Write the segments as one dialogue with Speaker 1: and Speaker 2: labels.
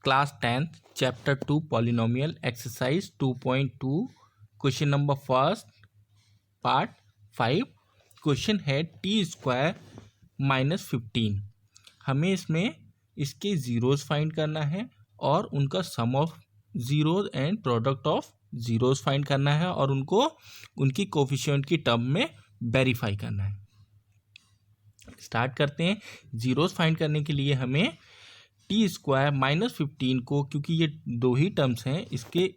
Speaker 1: Class 10th chapter 2 polynomial exercise 2.2 question number first part 5 question है t² -15। हमें इसमें इसके ज़ीरोज़ फाइंड करना है और उनका sum of zeros and product of zeros find करना है और उनको उनकी कोफिशिएंट की टर्म में वेरीफाई करना है। स्टार्ट करते हैं। ज़ीरोज़ फाइंड करने के लिए हमें t² -15 को, क्योंकि ये दो ही टर्म्स हैं,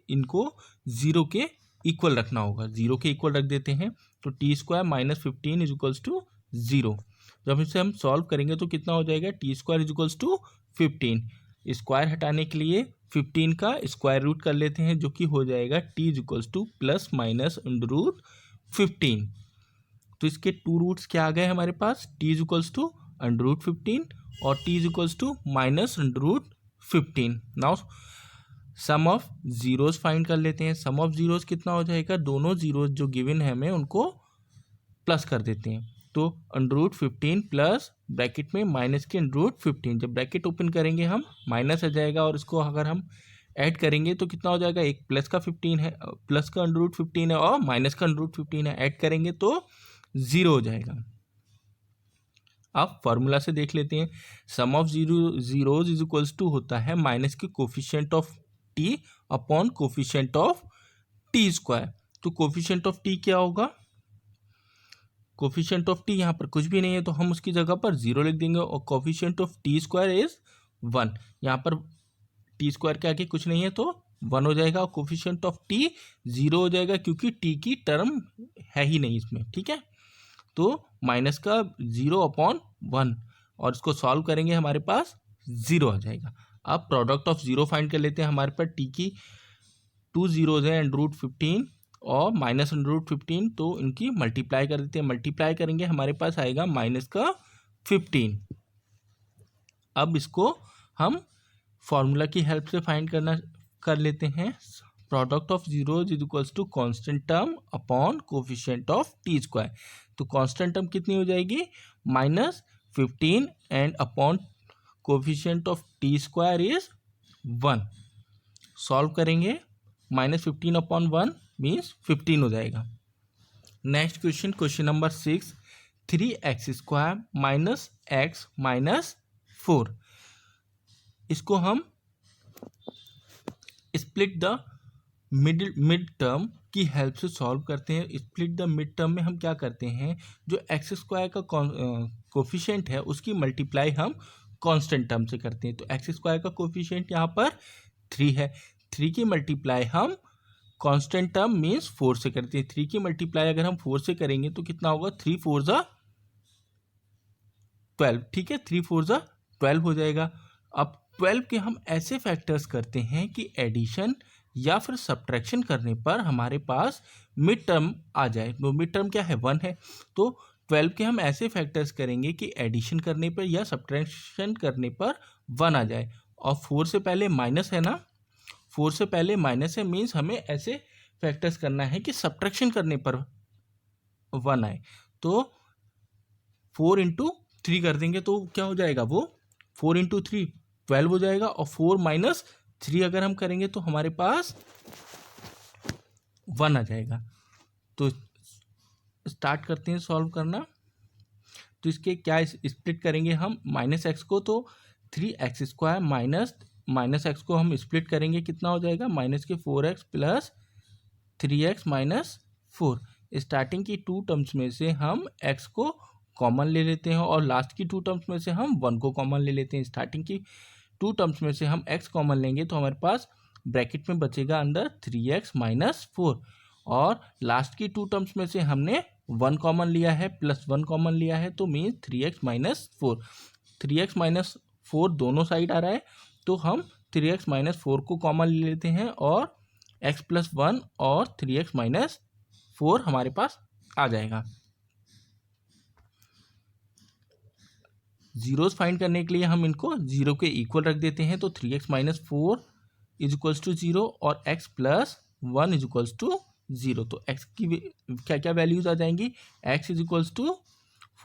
Speaker 1: इनको ज़ीरो के इक्वल रखना होगा। ज़ीरो के इक्वल रख देते हैं तो t² -15 इज इक्वल्स टू 0। जब इसे हम सॉल्व करेंगे तो कितना हो जाएगा, t² is equals to 15। Square हटाने के लिए 15 का स्क्वायर रूट कर लेते हैं, जो कि हो जाएगा t इज इक्वल्स टू +-15। तो इसके टू रूट्स क्या आ गए हमारे पास, t इज इक्वल्स टू √15 और t is equals to -√15। Now sum of zeros find कर लेते हैं। सम ऑफ ज़ीरोज़ कितना हो जाएगा, दोनों ज़ीरोज़ जो गिवन है हमें उनको प्लस कर देते हैं। तो √15 प्लस ब्रैकेट में माइनस के √15, जब ब्रैकेट ओपन करेंगे हम माइनस आ जाएगा और इसको अगर हम ऐड करेंगे तो कितना हो जाएगा, एक प्लस का 15 है, प्लस का √15 है और माइनस का √15 है, ऐड करेंगे तो 0 हो जाएगा। अब फॉर्मूला से देख लेते हैं। Sum of zeros is equals to होता है माइनस के coefficient of t upon coefficient of t²। तो कोफिशिएंट ऑफ टी क्या होगा, कोफिशिएंट ऑफ टी यहाँ पर कुछ भी नहीं है तो हम उसकी जगह पर 0 लिख देंगे और कोफिशिएंट ऑफ t² इज 1। यहाँ पर t² के आगे कुछ नहीं है तो 1 हो जाएगा और कोफिशिएंट ऑफ t 0 हो जाएगा, क्योंकि t की टर्म है ही नहीं इसमें। ठीक है, तो माइनस का 0/1 और इसको सॉल्व करेंगे हमारे पास 0 आ जाएगा। अब प्रोडक्ट ऑफ 0 फाइंड कर लेते हैं। हमारे पास t की 2 ज़ीरोज़ हैं, √15 और -√15, तो इनकी मल्टीप्लाई कर देते हैं। मल्टीप्लाई करेंगे हमारे पास आएगा -15। अब इसको हम फॉर्मूला की हेल्प से फाइंड कर लेते हैं। Product of zeros is equals to constant term upon coefficient of t²। तो कांस्टेंट टर्म कितनी हो जाएगी, -15 and upon coefficient of t² is 1। Solve करेंगे -15/1 मीन्स 15 हो जाएगा। Next question, question number 6, 3x² -x -4। इसको हम स्प्लिट द मिड टर्म की हेल्प से सॉल्व करते हैं। स्प्लिट द मिड टर्म में हम क्या करते हैं, जो x² का कोफिशिएंट है उसकी मल्टीप्लाई हम कांस्टेंट टर्म से करते हैं। तो x² का कोफिशिएंट यहाँ पर 3 है, 3 की मल्टीप्लाई हम कांस्टेंट टर्म मीन्स 4 से करते हैं। 3 की मल्टीप्लाई अगर हम 4 से करेंगे तो कितना होगा, 3 4 ज़ा 12। ठीक है, 3 4 ज़ा 12 हो जाएगा। अब 12 के हम ऐसे फैक्टर्स करते हैं कि एडिशन या फिर सब्ट्रैक्शन करने पर हमारे पास मिड टर्म आ जाए। वो मिड टर्म क्या है, 1 है। तो 12 के हम ऐसे फैक्टर्स करेंगे कि एडिशन करने पर या सब्ट्रैक्शन करने पर 1 आ जाए। और 4 से पहले माइनस है ना, 4 से पहले माइनस है, मीन्स हमें ऐसे फैक्टर्स करना है कि सब्ट्रैक्शन करने पर 1 आए। तो 4 × 3 कर देंगे तो क्या हो जाएगा, वो 4 × 3 12 हो जाएगा। और 4 - 3 अगर हम करेंगे तो हमारे पास 1 आ जाएगा। तो स्टार्ट करते हैं सॉल्व करना। तो इसके क्या स्प्लिट करेंगे हम, -x को, तो 3x² -x को हम स्प्लिट करेंगे, कितना हो जाएगा, -4x + 3x - 4। स्टार्टिंग की 2 टर्म्स में से हम x को कॉमन ले लेते हैं और लास्ट की 2 टर्म्स में से हम 1 को कॉमन ले लेते हैं। स्टार्टिंग की 2 टर्म्स में से हम x कॉमन लेंगे तो हमारे पास ब्रैकेट में बचेगा अंदर 3x - 4 और लास्ट की 2 टर्म्स में से हमने 1 कॉमन लिया है, +1 कॉमन लिया है, तो मीन्स 3x - 4। 3x - 4 दोनों साइड आ रहा है तो हम 3x - 4 को कॉमन ले लेते हैं और x + 1 और 3x - 4 हमारे पास आ जाएगा। ज़ीरोज़ फाइंड करने के लिए हम इनको 0 के इक्वल रख देते हैं। तो 3x - 4 इज इक्वल्स टू 0 और x + 1 इज इक्वल्स टू 0। तो x की क्या क्या वैल्यूज़ आ जाएंगी, x इज इक्वल्स टू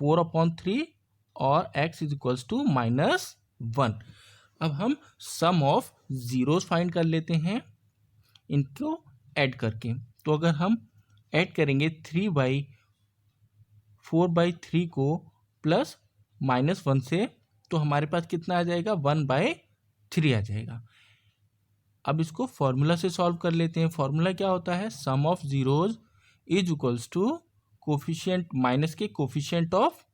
Speaker 1: 4/3 और x इज इक्वल्स टू -1। अब हम सम ऑफ ज़ीरोज़ फाइंड कर लेते हैं इनको ऐड करके। तो अगर हम ऐड करेंगे 3/4/3 को प्लस -1 से, तो हमारे पास कितना आ जाएगा, 1/3 आ जाएगा। अब इसको फॉर्मूला से सॉल्व कर लेते हैं। फॉर्मूला क्या होता है, sum of zeros is equals to coefficient minus के coefficient of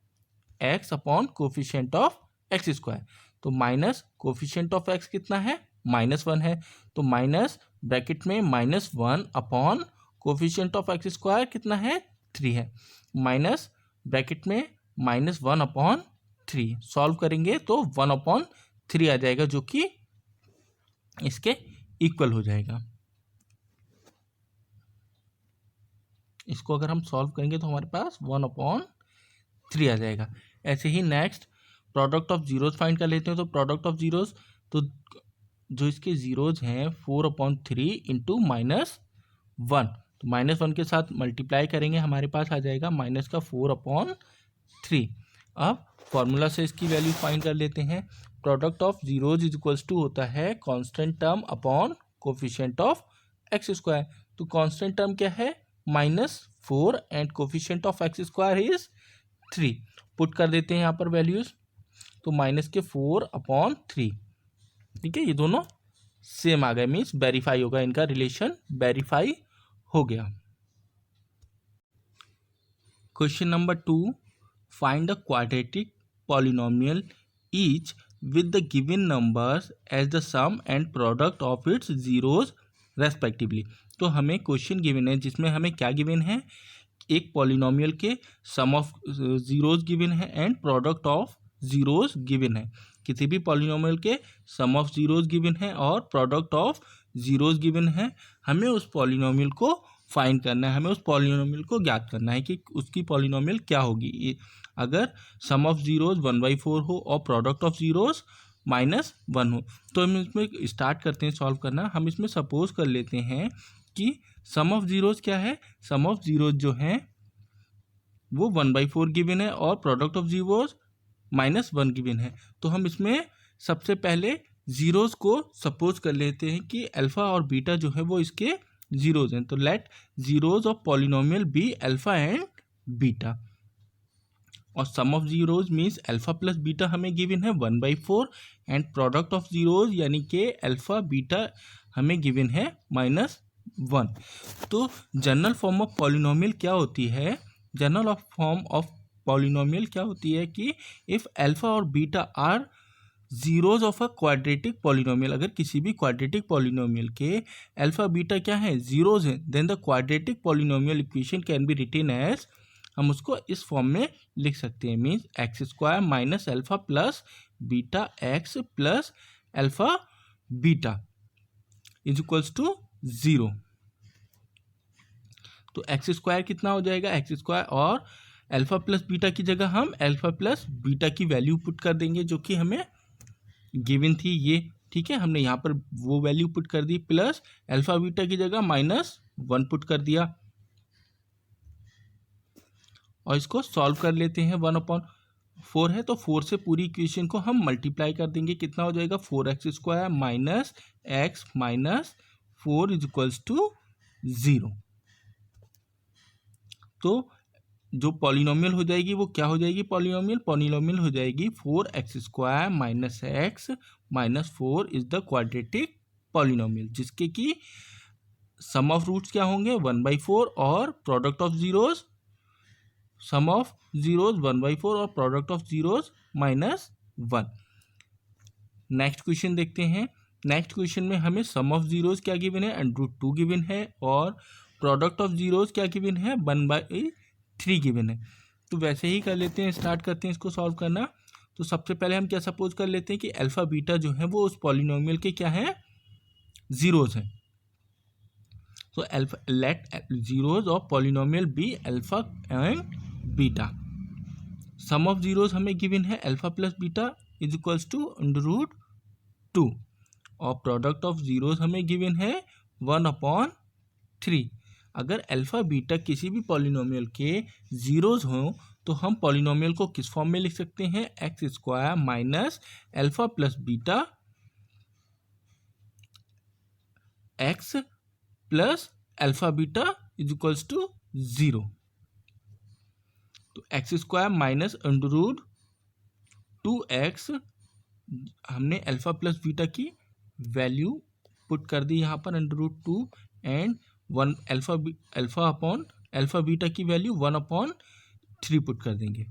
Speaker 1: x upon coefficient of x square. तो माइनस कोफिशिएंट ऑफ एक्स कितना है, -1 है, तो माइनस ब्रैकेट में -1 upon coefficient of x square कितना है, 3 है, माइनस ब्रैकेट में -1 अपॉन 3। सॉल्व करेंगे तो 1/3 आ जाएगा, जो कि इसके इक्वल हो जाएगा। इसको अगर हम सॉल्व करेंगे तो हमारे पास 1/3 आ जाएगा। ऐसे ही next product of zeros find कर लेते हैं। तो प्रोडक्ट ऑफ जीरोज़, तो जो इसके जीरोज़ हैं 4/3 इंटू -1, तो -1 के साथ मल्टीप्लाई करेंगे, हमारे पास आ जाएगा माइनस का 4/3। अब फॉर्मूला से इसकी वैल्यू फाइंड कर लेते हैं। Product of zeros is equals to होता है constant term upon coefficient of x square. तो कांस्टेंट टर्म क्या है, -4 and coefficient of x square is 3। Put कर देते हैं यहाँ पर वैल्यूज, तो -4/3। ठीक है, ये दोनों सेम आ गए, मीन्स वेरीफाई होगा, इनका रिलेशन वेरीफाई हो गया। Question number 2, find the quadratic polynomial each with the given numbers as the sum and product of its zeros respectively। तो हमें क्वेश्चन गिवन है जिसमें हमें क्या गिवन है, एक पॉलिनोमियल के सम ऑफ जीरोज गिवन है and product of zeros given है। किसी भी पॉलिनोमियल के सम ऑफ जीरोज गिवन है और प्रोडक्ट ऑफ जीरोज गिवन है। हमें उस पॉलिनोमियल को फाइंड करना है, हमें उस पॉलिनोमियल को ज्ञात करना है कि उसकी पॉलिनोमियल क्या होगी। अगर सम ऑफ जीरोज 1/4 हो और प्रोडक्ट ऑफ जीरोज -1 हो, तो हम इसमें स्टार्ट करते हैं सॉल्व करना। हम इसमें सपोज कर लेते हैं कि सम ऑफ जीरोज क्या है, सम ऑफ जीरोज जो है वो 1/4 गिवन है और प्रोडक्ट ऑफ जीरोज -1 गिवन है। तो हम इसमें सबसे पहले जीरोज को सपोज कर लेते हैं कि अल्फा और बीटा जो है वो इसके जीरोज हैं। तो let zeros of polynomial be alpha and beta, और sum of zeros means alpha plus beta हमें गिवन है 1/4 एंड प्रोडक्ट ऑफ जीरोज यानी कि अल्फा बीटा हमें गिवन है -1। तो जनरल फॉर्म ऑफ पॉलिनोमियल क्या होती है, जनरल फॉर्म ऑफ पॉलिनोमियल क्या होती है कि इफ़ अल्फा और beta are zeros of a quadratic polynomial, अगर किसी भी क्वाड्रेटिक पॉलिनोमियल के अल्फा बीटा क्या है, जीरोज हैं, then the quadratic polynomial equation can be written as, हम उसको इस फॉर्म में लिख सकते हैं, means x square minus alpha plus beta x plus alpha beta is equals to 0। तो एक्स स्क्वायर कितना हो जाएगा, एक्स स्क्वायर, और अल्फा प्लस बीटा की जगह हम अल्फा प्लस बीटा की वैल्यू पुट कर देंगे जो कि हमें गिवन थी ये। ठीक है, हमने यहाँ पर वो वैल्यू पुट कर दी, प्लस अल्फा बीटा की जगह -1 पुट कर दिया, और इसको सॉल्व कर लेते हैं। 1/4 है तो 4 से पूरी इक्वेशन को हम मल्टीप्लाई कर देंगे, कितना हो जाएगा, 4x square minus x minus 4 is equals to 0। तो जो पॉलिनोमियल हो जाएगी वो क्या हो जाएगी, पॉलिनोमियल हो जाएगी 4x square minus x minus 4 is the quadratic polynomial, जिसके कि सम ऑफ रूट्स क्या होंगे 1/4 और product of zeros, sum of zeros 1/4 और product of zeros -1। Next question देखते हैं। नेक्स्ट क्वेश्चन में हमें सम ऑफ जीरोज क्या गिवन है, √2 गिवन है, और प्रोडक्ट ऑफ जीरोज क्या गिवन है, 1/3 गिवन है। तो वैसे ही कर लेते हैं, स्टार्ट करते हैं इसको सॉल्व करना। तो सबसे पहले हम क्या सपोज कर लेते हैं कि अल्फा बीटा जो है वो उस पॉलिनोमियल के क्या है, जीरोज हैं। तो alpha, let zeros of polynomial be alpha and beta. Sum of zeros हमें गिवन है alpha plus beta is equals to √2, और प्रोडक्ट ऑफ जीरोज हमें गिवन है 1/3। अगर अल्फा बीटा किसी भी पॉलिनोमियल के जीरोज हों तो हम पॉलिनोमियल को किस फॉर्म में लिख सकते हैं, x square minus alpha plus beta x plus alpha beta is equals to 0। तो x square minus under root 2x, हमने अल्फा प्लस बीटा की वैल्यू पुट कर दी यहाँ पर under root 2 and 1 alpha upon alpha beta की value 1/3 put कर देंगे।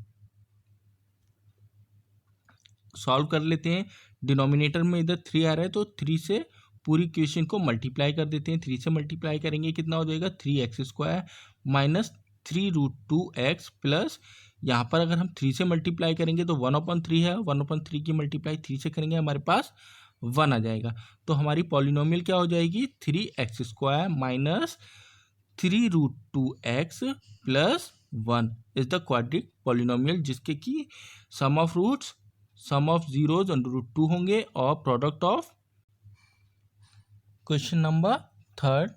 Speaker 1: सॉल्व कर लेते हैं। डिनोमिनेटर में इधर 3 आ रहा है तो 3 से पूरी इक्वेशन को मल्टीप्लाई कर देते हैं। 3 से मल्टीप्लाई करेंगे कितना हो जाएगा 3x square minus 3√2x plus यहाँ पर अगर हम 3 से मल्टीप्लाई करेंगे तो 1/3 है, 1/3 की मल्टीप्लाई 3 से करेंगे हमारे पास 1 आ जाएगा। तो हमारी पॉलिनोमियल क्या हो जाएगी 3x square minus 3√2x plus 1 is the quadratic polynomial, जिसके की sum of roots sum of zeros under root 2 होंगे और प्रोडक्ट ऑफ क्वेश्चन नंबर 3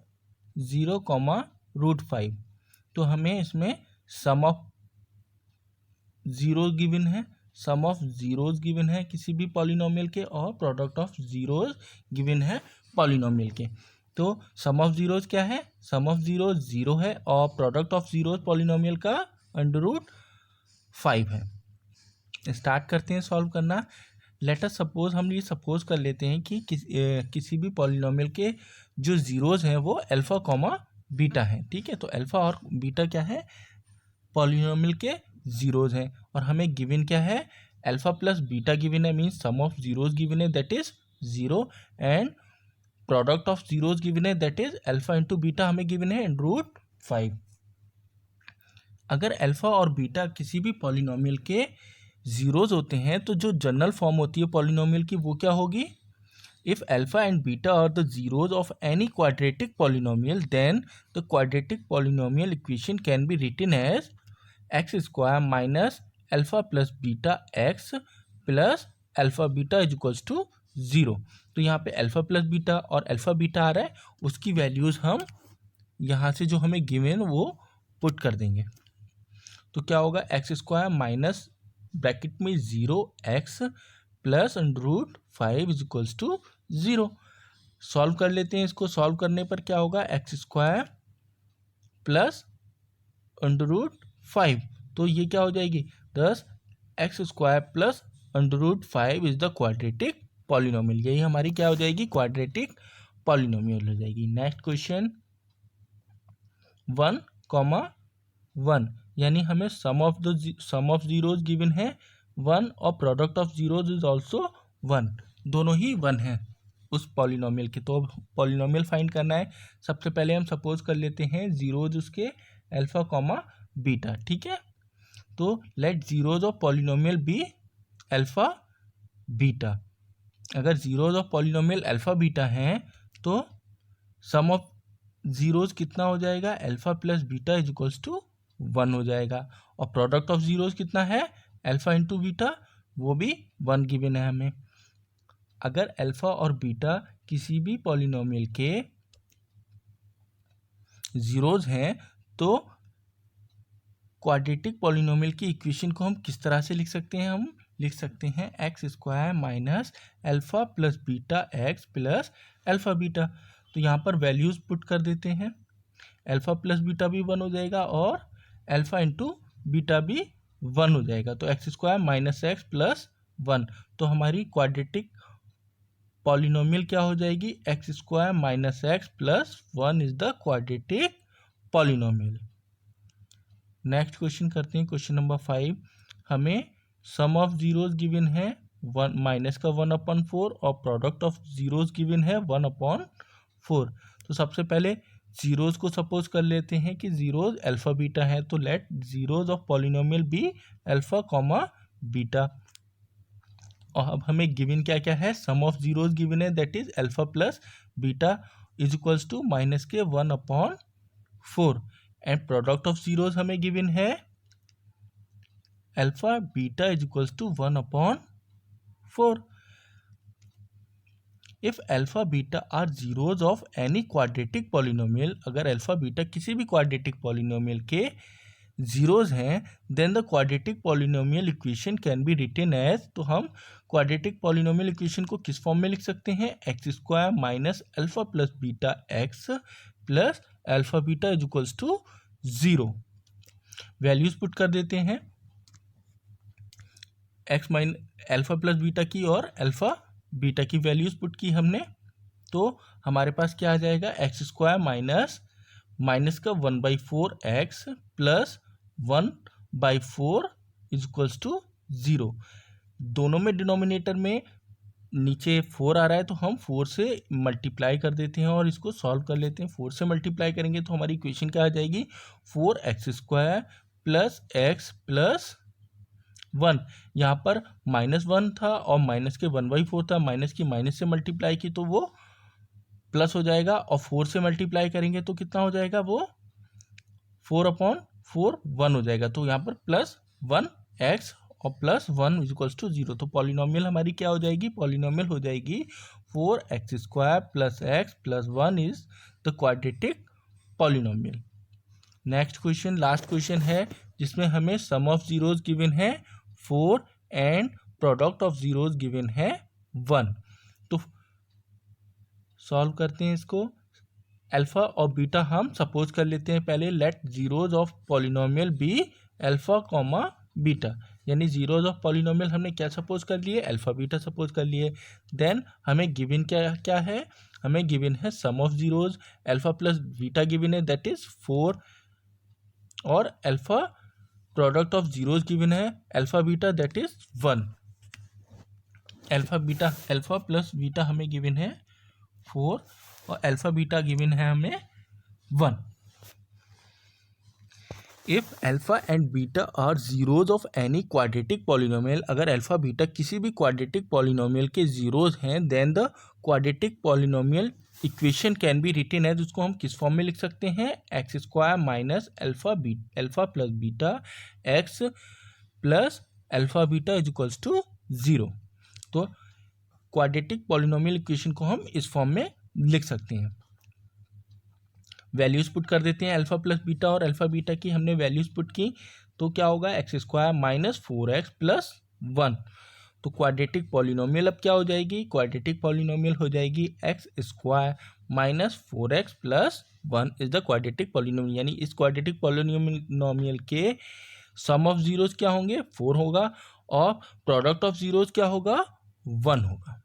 Speaker 1: 0,√5। तो हमें इसमें सम ऑफ जीरोज गिवन है, सम ऑफ जीरोज गिवन है किसी भी पॉलिनोमियल के और प्रोडक्ट ऑफ जीरोज गिवन है पॉलिनोमियल के। तो सम ऑफ जीरोज क्या है, सम ऑफ जीरोज 0 है और प्रोडक्ट ऑफ जीरोज पॉलिनोमियल का अंडर रूट 5 है। स्टार्ट करते हैं सॉल्व करना। लेट अस सपोज, हम ये सपोज कर लेते हैं कि किसी भी पॉलिनोमियल के जो जीरोज हैं वो अल्फा कॉमा बीटा हैं। ठीक है, तो अल्फा और बीटा क्या है पॉलिनोमियल के जीरोज हैं और हमें गिवन क्या है अल्फा प्लस बीटा गिवन है, means sum of zeros given है that is 0 and product of zeros given है that is alpha into beta हमें गिवन है रूट 5। अगर अल्फा और बीटा किसी भी पॉलिनोमियल के जीरोज होते हैं तो जो जनरल फॉर्म होती है पॉलिनोमियल की वो क्या होगी, if alpha and beta are the zeros of any quadratic polynomial then the quadratic polynomial equation can be written as x square minus alpha plus beta x plus alpha beta is equals to 0। तो यहाँ पे alpha plus beta और alpha beta आ रहा है, उसकी values हम यहाँ से जो हमें गिवन वो पुट कर देंगे। तो क्या होगा एक्स स्क्वायर माइनस ब्रैकेट में 0x plus under root 5 is equals to 0। Solve कर लेते हैं इसको। सॉल्व करने पर क्या होगा x square plus under root 5, तो ये क्या हो जाएगी 10 x square plus under root 5 is the quadratic polynomial. यही हमारी क्या हो जाएगी क्वाड्रेटिक पॉलिनोमियल हो जाएगी। नेक्स्ट क्वेश्चन 1,1, यानी हमें सम ऑफ जीरोज गिवन है 1 और product of zeros is also 1, दोनों ही 1 है उस पॉलिनोमियल के। तो पॉलिनोमियल फाइंड करना है। सबसे पहले हम सपोज कर लेते हैं जीरोज उसके अल्फा कॉमा बीटा। ठीक है, तो let zeros of polynomial be alpha beta. अगर zeros of polynomial alpha beta हैं तो सम ऑफ जीरोज कितना हो जाएगा alpha plus beta is equals to 1 हो जाएगा और प्रोडक्ट ऑफ जीरोज कितना है अल्फा इंटू बीटा, वो भी 1 गिवन है हमें। अगर अल्फा और बीटा किसी भी पॉलिनोमियल के जीरोज हैं तो क्वाड्रेटिक पॉलिनोमियल की इक्वेशन को हम किस तरह से लिख सकते हैं, हम लिख सकते हैं x square minus alpha plus beta x plus alpha beta. तो यहाँ पर वैल्यूज पुट कर देते हैं, अल्फा प्लस बीटा भी 1 हो जाएगा और अल्फा इंटू बीटा भी 1 हो जाएगा। तो x square minus x plus 1, तो हमारी क्वाड्रेटिक पॉलिनोमियल क्या हो जाएगी x square minus x plus 1 is the quadratic polynomial. Next question करते हैं क्वेश्चन नंबर 5। हमें सम ऑफ जीरोज गिवन है 1 माइनस का 1/4 और प्रोडक्ट ऑफ जीरोज गिवन है 1/4। तो सबसे पहले जीरोज को सपोज कर लेते हैं कि जीरोज अल्फा बीटा है, तो let zeros of polynomial be alpha comma beta. और अब हमें गिवन क्या क्या है सम ऑफ जीरोज गिवन है that is alpha plus beta is equals to minus के 1/4 एंड प्रोडक्ट ऑफ जीरोज हमें गिवन है alpha beta is equals to 1/4। If alpha beta are zeros of any quadratic polynomial, अगर alpha beta किसी भी quadratic polynomial के zeros हैं then the quadratic polynomial equation can be written as, तो हम quadratic polynomial equation को किस form में लिख सकते हैं, x square minus alpha plus beta x plus alpha beta is equals to 0। Values put कर देते हैं, x minus alpha plus beta की और अल्फा बीटा की वैल्यूज पुट की हमने, तो हमारे पास क्या आ जाएगा, एक्स स्क्वायर माइनस का 1/4 x plus 1/4 is equals to 0। दोनों में डिनोमिनेटर में नीचे 4 आ रहा है तो हम 4 से मल्टीप्लाई कर देते हैं और इसको सॉल्व कर लेते हैं। 4 से मल्टीप्लाई करेंगे तो हमारी इक्वेशन क्या आ जाएगी, 4x² प्लस एक्स प्लस 1। यहाँ पर -1 था और माइनस के 1/4 था, माइनस की माइनस से मल्टीप्लाई की तो वो प्लस हो जाएगा और 4 से मल्टीप्लाई करेंगे तो कितना हो जाएगा, वो 4/4 1 हो जाएगा। तो यहाँ पर +1x और +1 इज इक्वल्स टू 0। तो पॉलिनोमियल हमारी क्या हो जाएगी, पॉलिनोमियल हो जाएगी 4x² plus x plus 1 is the quadratic polynomial. Next question, last question है जिसमें हमें सम ऑफ जीरोज गिवन है 4 and product of zeros given है 1। तो सॉल्व करते हैं इसको। अल्फा और बीटा हम सपोज कर लेते हैं पहले, let zeros of polynomial be alpha comma beta, यानी जीरोज ऑफ पॉलिनोमियल हमने क्या सपोज कर लिए, अल्फा बीटा सपोज कर लिए। देन हमें गिवन क्या क्या है, हमें गिवन है sum of zeros, alpha plus beta given है दैट इज 4 और alpha product of zeros given है alpha beta that is 1। Alpha plus beta हमें गिवन है 4 और अल्फा बीटा गिवन है हमें 1। If alpha and beta are zeros of any quadratic polynomial, अगर alpha beta किसी भी क्वाड्रेटिक पॉलिनोमियल के जीरोज हैं then the quadratic polynomial equation can be written as, उसको हम किस फॉर्म में लिख सकते हैं, x² minus alpha plus beta x plus alpha beta is equals to 0। तो क्वाड्रेटिक पॉलिनोमियल इक्वेशन को हम इस फॉर्म में लिख सकते हैं। वैल्यूज पुट कर देते हैं, अल्फा प्लस बीटा और अल्फा बीटा की हमने वैल्यूज पुट की तो क्या होगा, x² माइनस 4x प्लस 1। तो क्वाड्रेटिक पॉलिनोमियल अब क्या हो जाएगी, क्वाड्रेटिक पॉलिनोमियल हो जाएगी x² minus 4x plus 1 is the quadratic polynomial, यानी इस क्वाड्रेटिक पॉलिनोमियल के सम ऑफ जीरोज क्या होंगे, 4 होगा और प्रोडक्ट ऑफ जीरोज क्या होगा, 1 होगा।